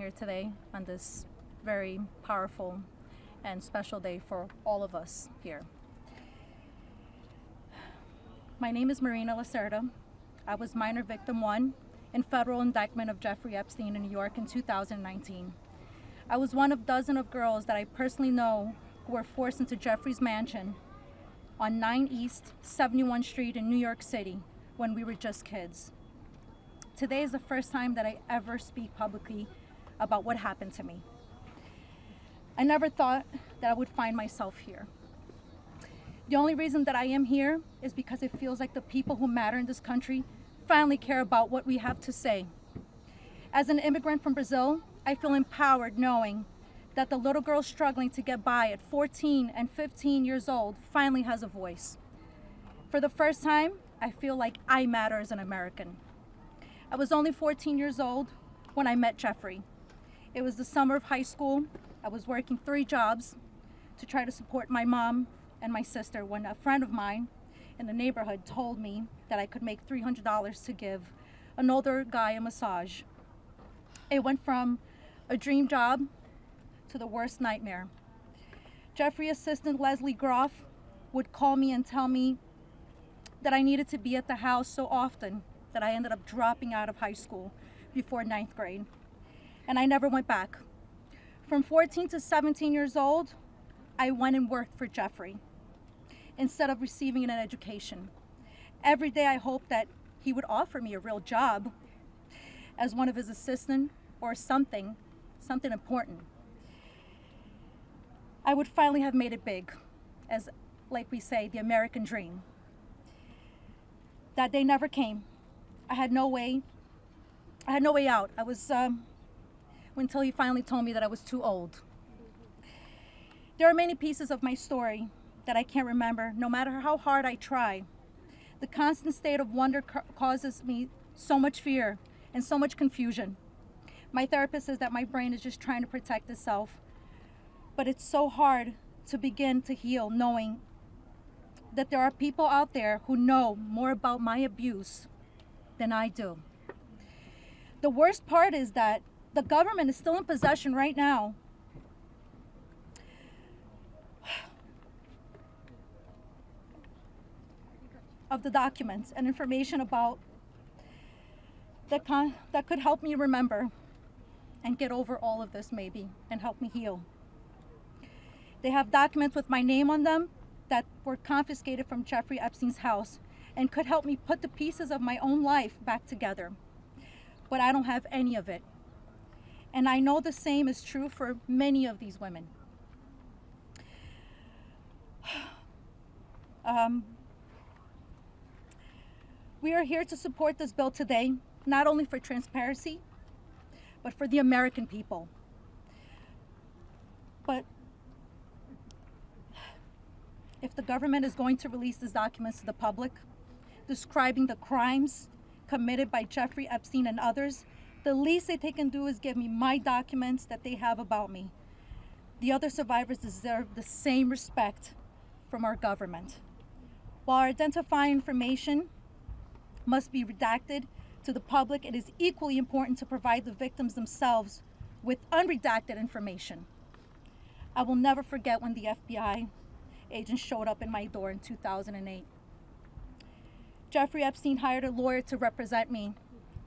here today on this very powerful and special day for all of us here. My name is Marina Lacerda. I was minor victim 1 in federal indictment of Giuffre Epstein in New York in 2019. I was one of dozens of girls that I personally know who were forced into Giuffre's mansion on 9 East 71 Street in New York City when we were just kids. Today is the first time that I ever speak publicly about what happened to me. I never thought that I would find myself here. The only reason that I am here is because it feels like the people who matter in this country finally care about what we have to say. As an immigrant from Brazil, I feel empowered knowing that the little girl struggling to get by at 14 and 15 years old finally has a voice. For the first time, I feel like I matter as an American. I was only 14 years old when I met Giuffre. It was the summer of high school. I was working 3 jobs to try to support my mom and my sister when a friend of mine in the neighborhood told me that I could make $300 to give an older guy a massage. It went from a dream job to the worst nightmare. Giuffre assistant Leslie Groff would call me and tell me that I needed to be at the house so often that I ended up dropping out of high school before 9th grade. And I never went back. From 14 to 17 years old, I went and worked for Giuffre instead of receiving an education. Every day I hoped that he would offer me a real job as one of his assistants or something important. I would finally have made it big, as like we say, the American dream. That day never came. I had no way out. I was, until he finally told me that I was too old. There are many pieces of my story that I can't remember, no matter how hard I try. The constant state of wonder causes me so much fear and so much confusion. My therapist says that my brain is just trying to protect itself, but it's so hard to begin to heal knowing that there are people out there who know more about my abuse than I do. The worst part is that the government is still in possession right now of the documents and information about that could help me remember and get over all of this maybe and help me heal. They have documents with my name on them that were confiscated from Giuffre Epstein's house and could help me put the pieces of my own life back together. But I don't have any of it. And I know the same is true for many of these women. We are here to support this bill today, not only for transparency, but for the American people. But if the government is going to release these documents to the public, describing the crimes committed by Giuffre Epstein and others, the least that they can do is give me my documents that they have about me. The other survivors deserve the same respect from our government. While our identifying information must be redacted to the public, it is equally important to provide the victims themselves with unredacted information. I will never forget when the FBI agent showed up in my door in 2008. Giuffre Epstein hired a lawyer to represent me,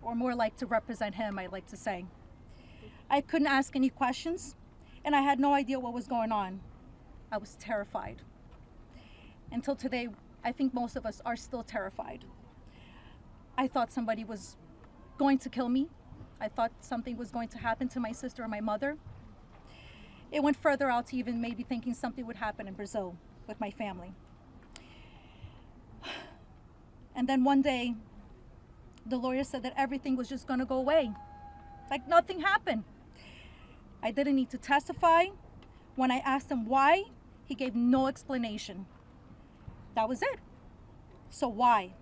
or more like to represent him, I like to say. I couldn't ask any questions, and I had no idea what was going on. I was terrified. Until today, I think most of us are still terrified. I thought somebody was going to kill me. I thought something was going to happen to my sister or my mother. It went further out to even maybe thinking something would happen in Brazil with my family. And then one day, the lawyer said that everything was just gonna go away. Like nothing happened. I didn't need to testify. When I asked him why, he gave no explanation. That was it. So why?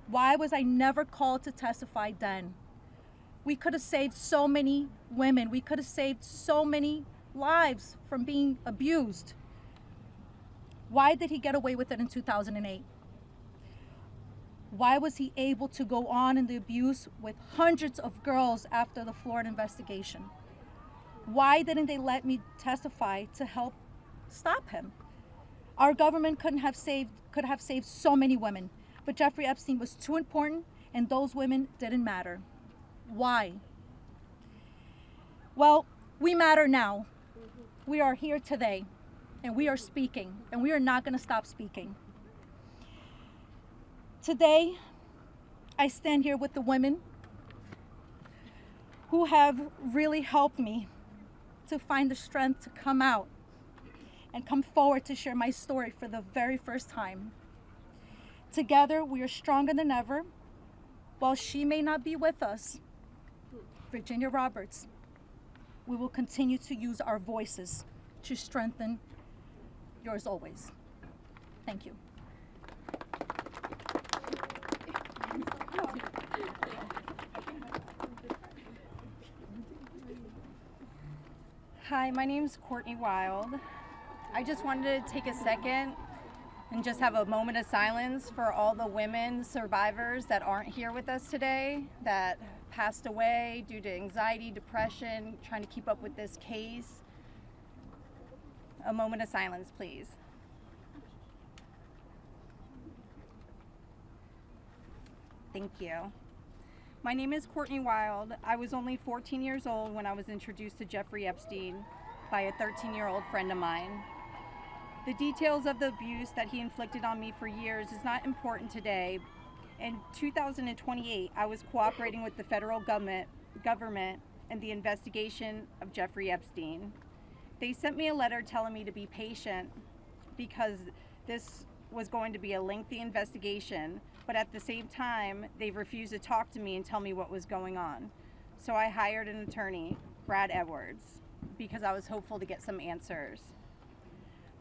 Why was I never called to testify then? We could have saved so many women. We could have saved so many lives from being abused. Why did he get away with it in 2008? Why was he able to go on in the abuse with hundreds of girls after the Florida investigation? Why didn't they let me testify to help stop him? Our government could have saved so many women, but Jeffrey Epstein was too important and those women didn't matter. Why? Well, we matter now. We are here today and we are speaking and we are not going to stop speaking. Today, I stand here with the women who have really helped me to find the strength to come out and come forward to share my story for the very first time. Together, we are stronger than ever. While she may not be with us, Virginia Roberts, we will continue to use our voices to strengthen yours always. Thank you. Hi, my name's Courtney Wild. I just wanted to take a second and just have a moment of silence for all the women survivors that aren't here with us today, that passed away due to anxiety, depression, trying to keep up with this case. A moment of silence, please. Thank you. My name is Courtney Wild. I was only 14 years old when I was introduced to Jeffrey Epstein by a 13-year-old friend of mine. The details of the abuse that he inflicted on me for years is not important today. In 2028, I was cooperating with the federal government in the investigation of Jeffrey Epstein. They sent me a letter telling me to be patient because this was going to be a lengthy investigation, but at the same time, they refused to talk to me and tell me what was going on. So I hired an attorney, Brad Edwards, because I was hopeful to get some answers.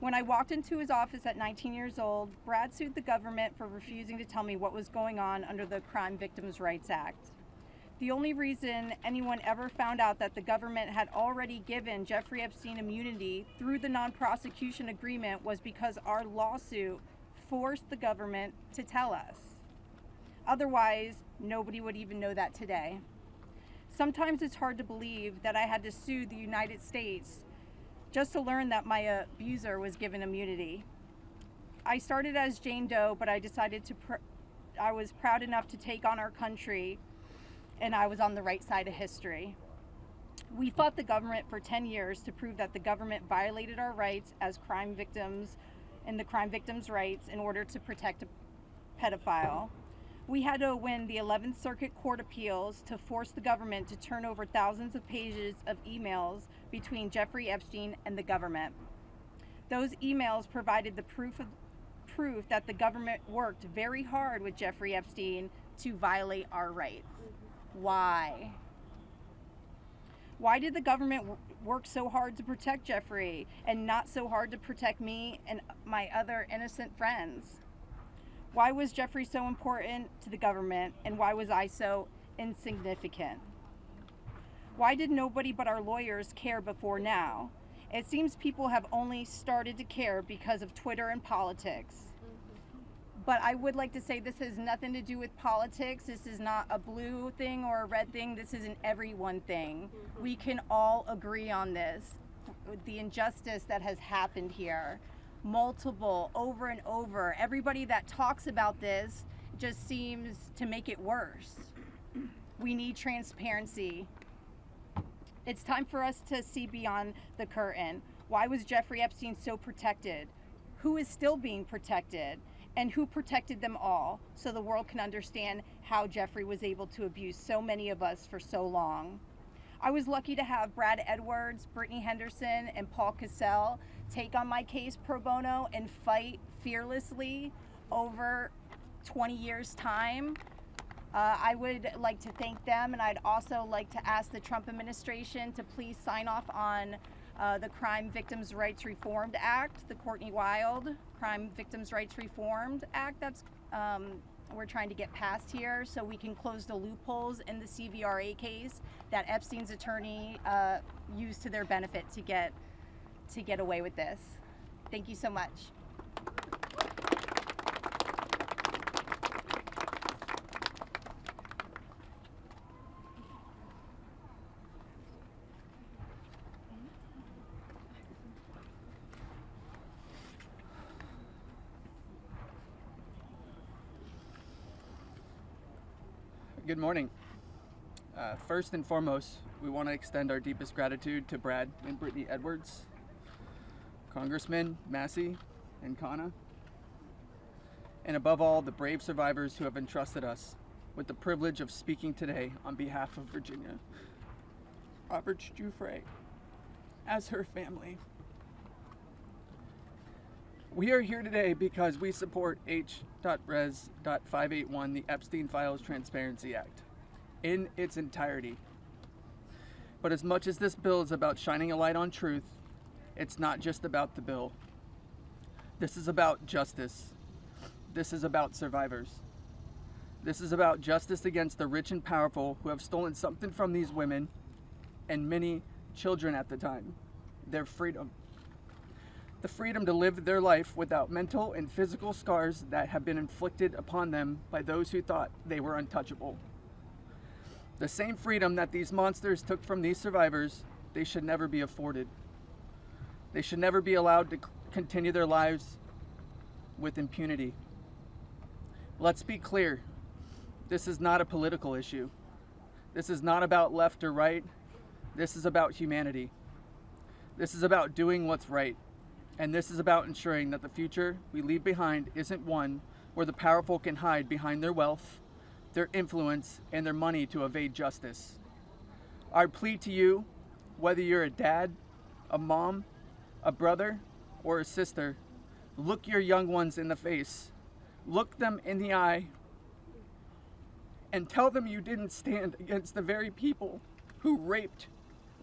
When I walked into his office at 19 years old, Brad sued the government for refusing to tell me what was going on under the Crime Victims' Rights Act. The only reason anyone ever found out that the government had already given Jeffrey Epstein immunity through the non-prosecution agreement was because our lawsuit forced the government to tell us. Otherwise, nobody would even know that today. Sometimes it's hard to believe that I had to sue the United States just to learn that my abuser was given immunity. I started as Jane Doe, but I decided I was proud enough to take on our country, and I was on the right side of history. We fought the government for 10 years to prove that the government violated our rights as crime victims and the crime victims' rights in order to protect a pedophile. We had to win the 11th Circuit Court Appeals to force the government to turn over thousands of pages of emails between Jeffrey Epstein and the government. Those emails provided the proof that the government worked very hard with Jeffrey Epstein to violate our rights. Why? Why did the government work so hard to protect Jeffrey and not so hard to protect me and my other innocent friends? Why was Jeffrey so important to the government, and why was I so insignificant? Why did nobody but our lawyers care before now? It seems people have only started to care because of Twitter and politics. But I would like to say this has nothing to do with politics. This is not a blue thing or a red thing. This is an everyone thing. We can all agree on this. The injustice that has happened here. Multiple, over and over. Everybody that talks about this just seems to make it worse. We need transparency. It's time for us to see beyond the curtain. Why was Jeffrey Epstein so protected? Who is still being protected? And who protected them all, so the world can understand how Jeffrey was able to abuse so many of us for so long. I was lucky to have Brad Edwards, Brittany Henderson, and Paul Cassell take on my case pro bono and fight fearlessly over 20 years' time. I would like to thank them, and I'd also like to ask the Trump administration to please sign off on the Crime Victims' Rights Reformed Act, the Courtney Wild Crime Victims' Rights Reformed Act that's we're trying to get passed here, so we can close the loopholes in the CVRA case that Epstein's attorney used to their benefit to get away with this. Thank you so much. Good morning. First and foremost, we want to extend our deepest gratitude to Brad and Brittany Edwards, Congressman Massie and Khanna, and above all, the brave survivors who have entrusted us with the privilege of speaking today on behalf of Virginia. Robert's Giuffre, as her family. We are here today because we support H.Res.581, the Epstein Files Transparency Act, in its entirety. But as much as this bill is about shining a light on truth, it's not just about the bill. This is about justice. This is about survivors. This is about justice against the rich and powerful who have stolen something from these women and many children at the time, their freedom. The freedom to live their life without mental and physical scars that have been inflicted upon them by those who thought they were untouchable. The same freedom that these monsters took from these survivors, they should never be afforded. They should never be allowed to continue their lives with impunity. Let's be clear, this is not a political issue. This is not about left or right. This is about humanity. This is about doing what's right. And this is about ensuring that the future we leave behind isn't one where the powerful can hide behind their wealth, their influence, and their money to evade justice. Our plea to you, whether you're a dad, a mom, a brother, or a sister, look your young ones in the face, look them in the eye, and tell them you didn't stand against the very people who raped,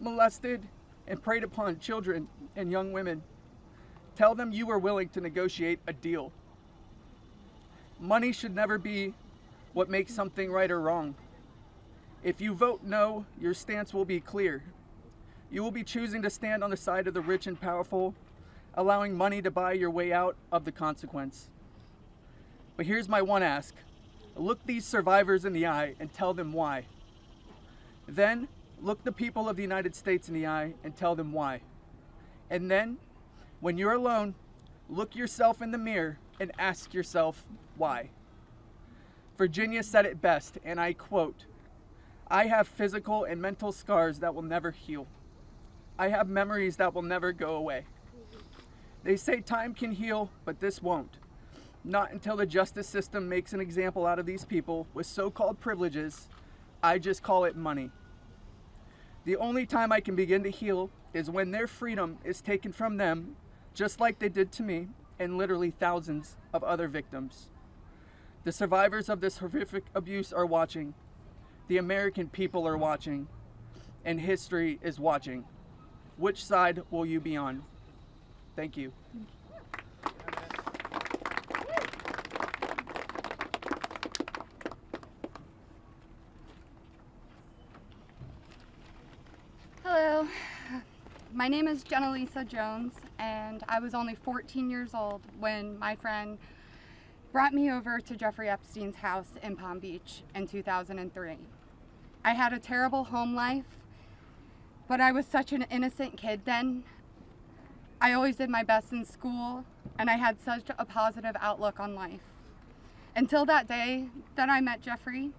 molested, and preyed upon children and young women. Tell them you were willing to negotiate a deal. Money should never be what makes something right or wrong. If you vote no, your stance will be clear. You will be choosing to stand on the side of the rich and powerful, allowing money to buy your way out of the consequence. But here's my one ask. Look these survivors in the eye and tell them why. Then, look the people of the United States in the eye and tell them why. And then, when you're alone, look yourself in the mirror and ask yourself why. Virginia said it best, and I quote, "I have physical and mental scars that will never heal. I have memories that will never go away. They say time can heal, but this won't. Not until the justice system makes an example out of these people with so-called privileges. I just call it money. The only time I can begin to heal is when their freedom is taken from them, just like they did to me and literally thousands of other victims. The survivors of this horrific abuse are watching. The American people are watching. And history is watching. Which side will you be on?" Thank you. Hello, my name is Jenna-Lisa Jones, and I was only 14 years old when my friend brought me over to Jeffrey Epstein's house in Palm Beach in 2003. I had a terrible home life, but I was such an innocent kid then. I always did my best in school, and I had such a positive outlook on life. Until that day that I met Giuffre,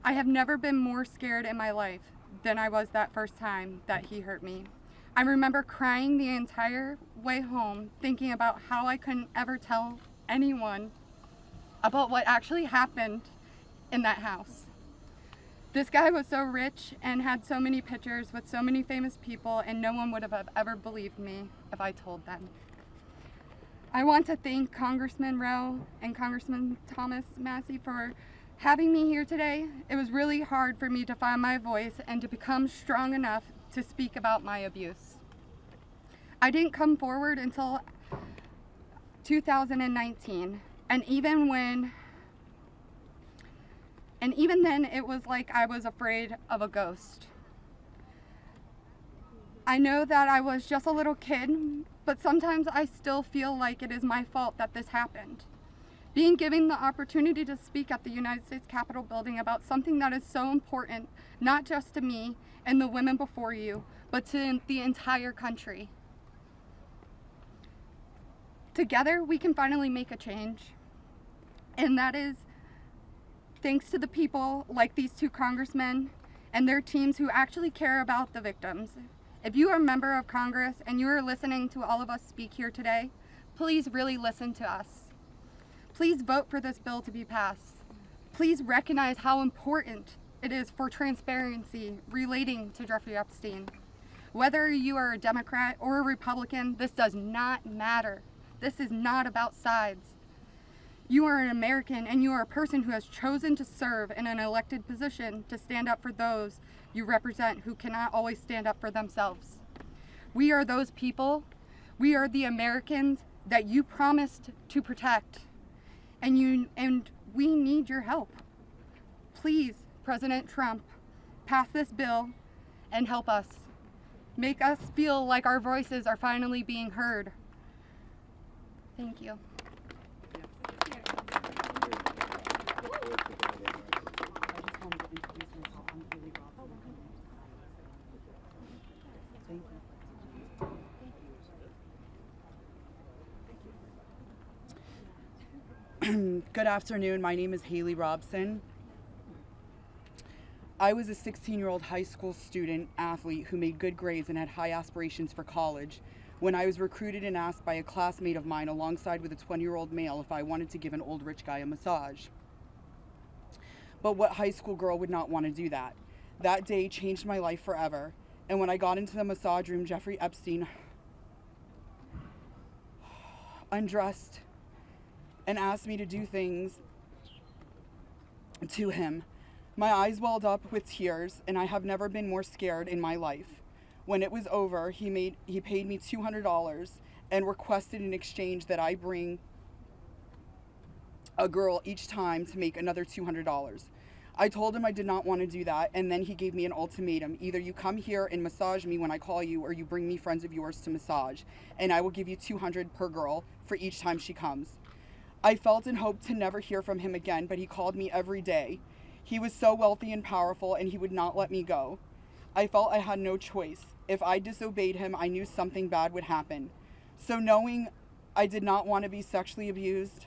I have never been more scared in my life than I was that first time that he hurt me. I remember crying the entire way home, thinking about how I couldn't ever tell anyone about what actually happened in that house. This guy was so rich and had so many pictures with so many famous people, and no one would have ever believed me if I told them. I want to thank Congressman Rowe and Congressman Thomas Massie for having me here today. It was really hard for me to find my voice and to become strong enough to speak about my abuse. I didn't come forward until 2019, and even then it was like I was afraid of a ghost. I know that I was just a little kid, but sometimes I still feel like it is my fault that this happened. Being given the opportunity to speak at the United States Capitol building about something that is so important, not just to me and the women before you, but to the entire country. Together, we can finally make a change, and that is Thanks to the people like these two congressmen and their teams who actually care about the victims. If you are a member of Congress and you are listening to all of us speak here today, please really listen to us. Please vote for this bill to be passed. Please recognize how important it is for transparency relating to Jeffrey Epstein. Whether you are a Democrat or a Republican, this does not matter. This is not about sides. You are an American and you are a person who has chosen to serve in an elected position to stand up for those you represent who cannot always stand up for themselves. We are those people. We are the Americans that you promised to protect. And we need your help. Please, President Trump, pass this bill and help us. Make us feel like our voices are finally being heard. Thank you. Good afternoon. My name is Haley Robson. I was a 16-year-old high school student athlete who made good grades and had high aspirations for college when I was recruited and asked by a classmate of mine alongside with a 20-year-old male if I wanted to give an old rich guy a massage. But what high school girl would not want to do that? That day changed my life forever. And when I got into the massage room, Jeffrey Epstein undressed and asked me to do things to him. My eyes welled up with tears, and I have never been more scared in my life. When it was over, he paid me $200 and requested in exchange that I bring a girl each time to make another $200. I told him I did not want to do that, and then he gave me an ultimatum. Either you come here and massage me when I call you, or you bring me friends of yours to massage, and I will give you $200 per girl for each time she comes. I felt and hoped to never hear from him again, but he called me every day. He was so wealthy and powerful, and he would not let me go. I felt I had no choice. If I disobeyed him, I knew something bad would happen. So knowing I did not want to be sexually abused,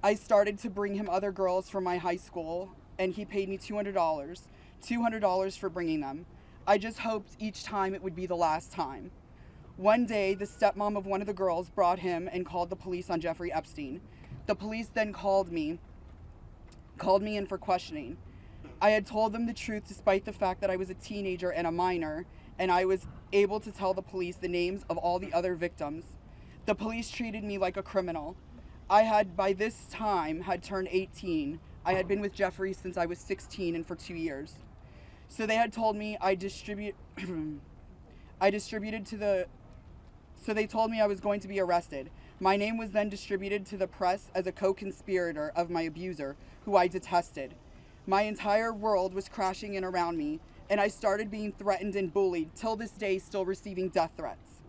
I started to bring him other girls from my high school, and he paid me $200 for bringing them. I just hoped each time it would be the last time. One day, the stepmom of one of the girls brought him and called the police on Jeffrey Epstein. The police then called me in for questioning. I had told them the truth despite the fact that I was a teenager and a minor, and I was able to tell the police the names of all the other victims. The police treated me like a criminal. I had, by this time, had turned 18. I had been with Jeffrey since I was 16 and for 2 years. So they had told me So they told me I was going to be arrested. My name was then distributed to the press as a co-conspirator of my abuser, who I detested. My entire world was crashing in around me, and I started being threatened and bullied, till this day still receiving death threats.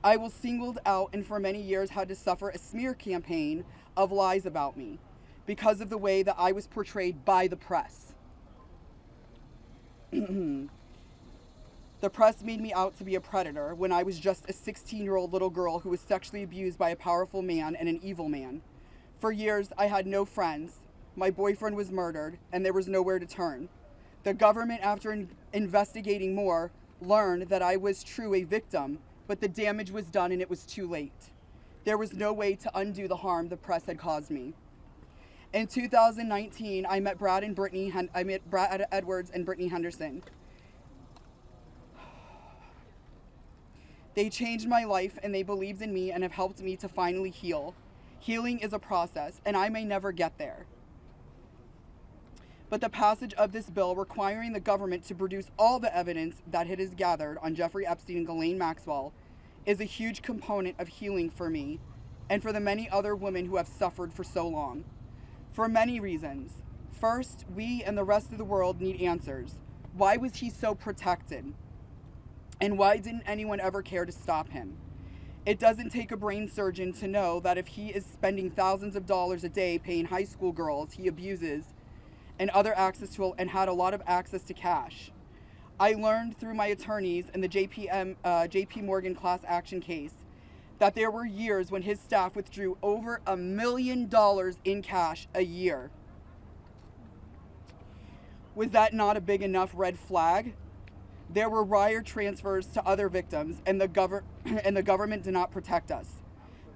I was singled out and for many years had to suffer a smear campaign of lies about me because of the way that I was portrayed by the press. The press made me out to be a predator when I was just a 16-year-old little girl who was sexually abused by a powerful man and an evil man. For years, I had no friends. My boyfriend was murdered, and there was nowhere to turn. The government, after investigating more, learned that I was true a victim, but the damage was done and it was too late. There was no way to undo the harm the press had caused me. In 2019, I met Brad Edwards and Brittany Henderson. They changed my life, and they believed in me and have helped me to finally heal. Healing is a process, and I may never get there. But the passage of this bill requiring the government to produce all the evidence that it has gathered on Jeffrey Epstein and Ghislaine Maxwell is a huge component of healing for me and for the many other women who have suffered for so long. For many reasons. First, we and the rest of the world need answers. Why was he so protected? And why didn't anyone ever care to stop him? It doesn't take a brain surgeon to know that if he is spending thousands of dollars a day paying high school girls he abuses and had a lot of access to cash. I learned through my attorneys in the JP Morgan class action case that there were years when his staff withdrew over $1 million in cash a year. Was that not a big enough red flag? There were wire transfers to other victims, and the government did not protect us.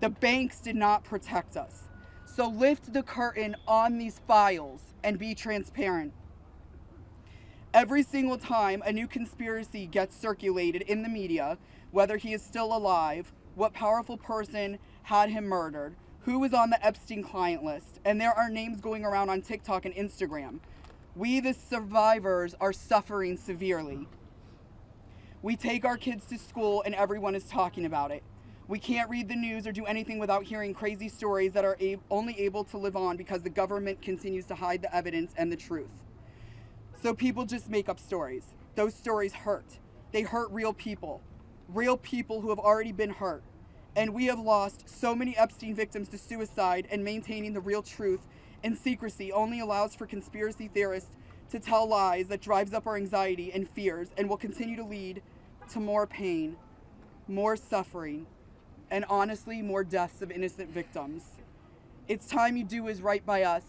The banks did not protect us. So lift the curtain on these files and be transparent. Every single time a new conspiracy gets circulated in the media, whether he is still alive, what powerful person had him murdered, who was on the Epstein client list, and there are names going around on TikTok and Instagram, we, the survivors, are suffering severely. We take our kids to school and everyone is talking about it. We can't read the news or do anything without hearing crazy stories that are only able to live on because the government continues to hide the evidence and the truth. So people just make up stories. Those stories hurt. They hurt real people who have already been hurt. And we have lost so many Epstein victims to suicide, and maintaining the real truth and secrecy only allows for conspiracy theorists to tell lies that drives up our anxiety and fears and will continue to lead to more pain, more suffering, and honestly, more deaths of innocent victims. It's time you do is right by us.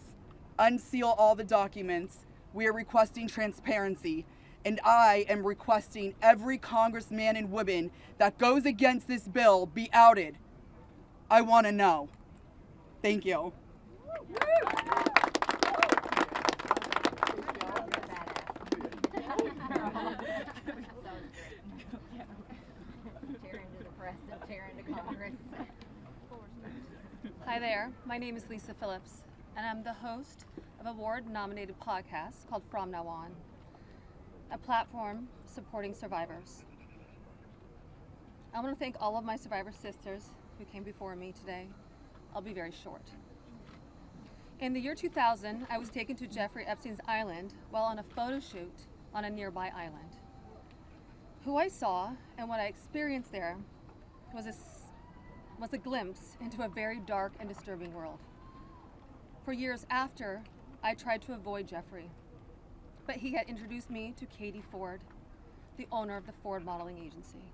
Unseal all the documents. We are requesting transparency, and I am requesting every congressman and woman that goes against this bill be outed. I want to know. Thank you. Hi there, my name is Lisa Phillips, and I'm the host of a award-nominated podcast called From Now On, a platform supporting survivors. I want to thank all of my survivor sisters who came before me today. I'll be very short. In the year 2000, I was taken to Giuffre Epstein's island while on a photo shoot on a nearby island. Who I saw and what I experienced there was a glimpse into a very dark and disturbing world. For years after, I tried to avoid Giuffre, but he had introduced me to Katie Ford, the owner of the Ford Modeling Agency.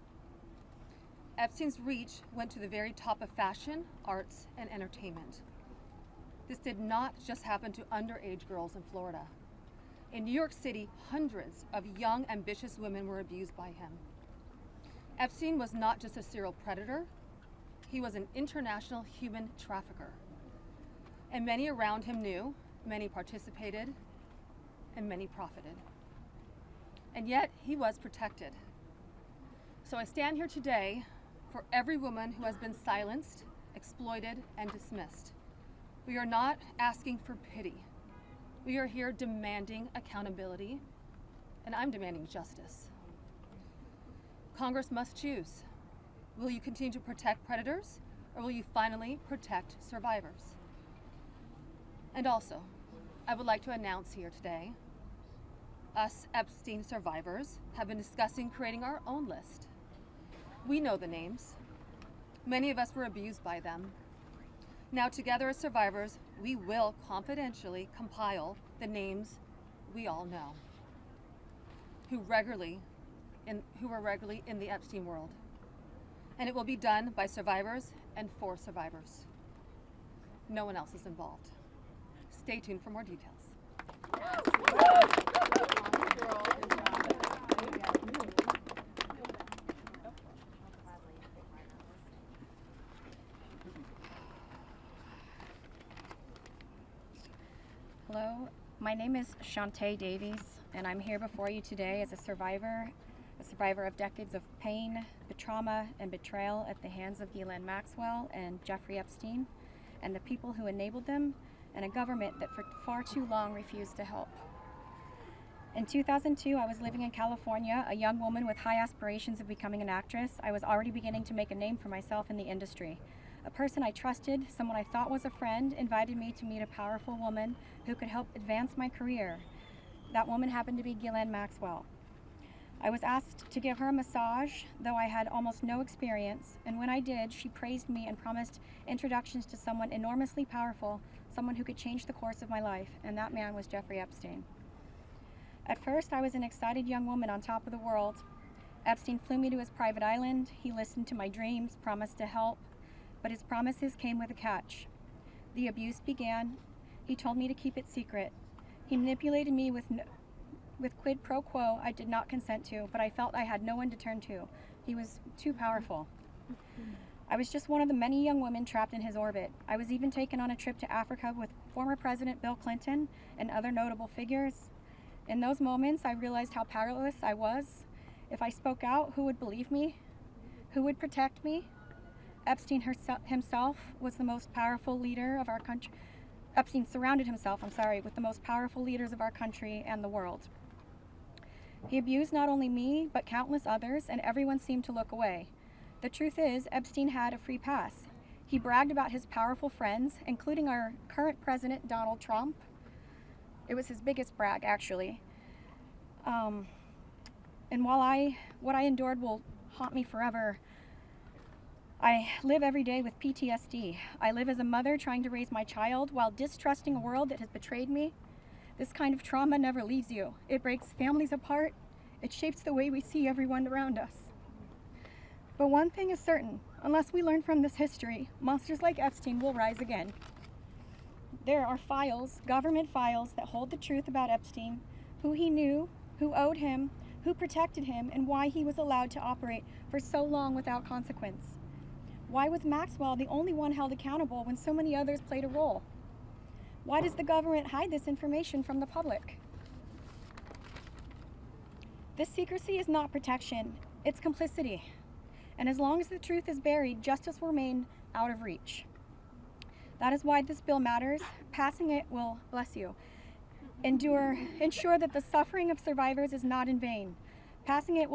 Epstein's reach went to the very top of fashion, arts, and entertainment. This did not just happen to underage girls in Florida. In New York City, hundreds of young, ambitious women were abused by him. Epstein was not just a serial predator, he was an international human trafficker. And many around him knew, many participated, and many profited. And yet, he was protected. So I stand here today for every woman who has been silenced, exploited, and dismissed. We are not asking for pity. We are here demanding accountability, and I'm demanding justice. Congress must choose. Will you continue to protect predators, or will you finally protect survivors? And also, I would like to announce here today, us Epstein survivors have been discussing creating our own list. We know the names. Many of us were abused by them. Now together as survivors, we will confidentially compile the names we all know, who were regularly in the Epstein world. And it will be done by survivors and for survivors. No one else is involved. Stay tuned for more details. Hello, my name is Shantae Davies, and I'm here before you today as a survivor of decades of pain, trauma, and betrayal at the hands of Ghislaine Maxwell and Giuffre Epstein, and the people who enabled them, and a government that for far too long refused to help. In 2002, I was living in California, a young woman with high aspirations of becoming an actress. I was already beginning to make a name for myself in the industry. A person I trusted, someone I thought was a friend, invited me to meet a powerful woman who could help advance my career. That woman happened to be Ghislaine Maxwell. I was asked to give her a massage, though I had almost no experience, and when I did, she praised me and promised introductions to someone enormously powerful, someone who could change the course of my life, and that man was Giuffre Epstein. At first, I was an excited young woman on top of the world, Epstein flew me to his private island. He listened to my dreams, promised to help, but his promises came with a catch. The abuse began. He told me to keep it secret. He manipulated me with quid pro quo I did not consent to, but I felt I had no one to turn to. He was too powerful. I was just one of the many young women trapped in his orbit. I was even taken on a trip to Africa with former President Bill Clinton and other notable figures. In those moments, I realized how powerless I was. If I spoke out, who would believe me? Who would protect me? Epstein himself was the most powerful leader of our country. Epstein surrounded himself, with the most powerful leaders of our country and the world. He abused not only me, but countless others, and everyone seemed to look away. The truth is, Epstein had a free pass. He bragged about his powerful friends, including our current president, Donald Trump. It was his biggest brag, actually. And while what I endured will haunt me forever, I live every day with PTSD. I live as a mother trying to raise my child while distrusting a world that has betrayed me. This kind of trauma never leaves you. It breaks families apart. It shapes the way we see everyone around us. But one thing is certain, unless we learn from this history, monsters like Epstein will rise again. There are files, government files, that hold the truth about Epstein, who he knew, who owed him, who protected him, and why he was allowed to operate for so long without consequence. Why was Maxwell the only one held accountable when so many others played a role? Why does the government hide this information from the public? This secrecy is not protection, it's complicity. And as long as the truth is buried, justice will remain out of reach. That is why this bill matters. Passing it will, bless you, ensure that the suffering of survivors is not in vain. Passing it will